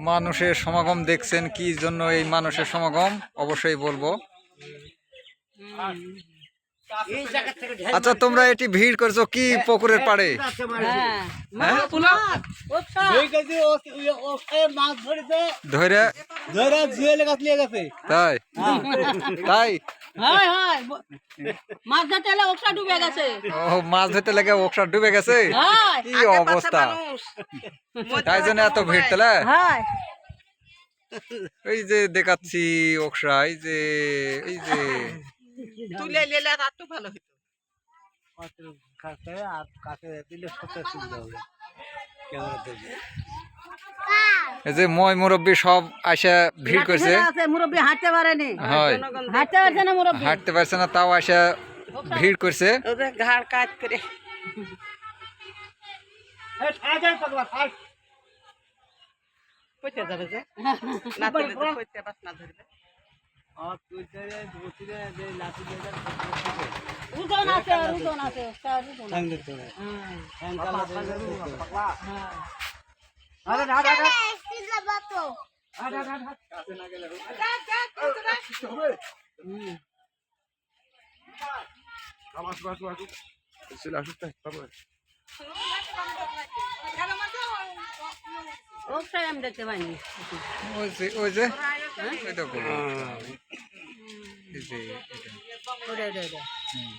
মানুষের সমাগম দেখছেন, কি জন্য এই মানুষের সমাগম অবশ্যই বলবো। আচ্ছা, তোমরা এটি ভিড় করছো কি পুকুরের পাড়ে? ধরে তাই তাই মাছ ধরতে হলে ওকসা ডুবে গেছে। ও, মাছ ধরতে লেগে ওকসা ডুবে গেছে, কি অবস্থা! তাই জন্য এত ভিড় তাহলে। এই যে দেখাচ্ছি ওকসা, এই যে এই যে তুলে নিলে আর তো ভালো হতো। এই যে মই মুরব্বী সব আসা ভিড় করছে। মুরব্বী হাঁটতে পারেনি, হয় হাঁটতে পারছে না মুরব্বী, হাঁটতে পারছে না, তাও আসা ভিড় করছে। ওদের ঘাড় কাজ করে পচে যাবে যে না তুলে তো পচে বাস না ধরবে। ওজন আছে, ওজন আছে, ওটাই আমি দেখতে পাইনি। ওই যে ওই যে ওই দেখো, এই যে ওটা হুম।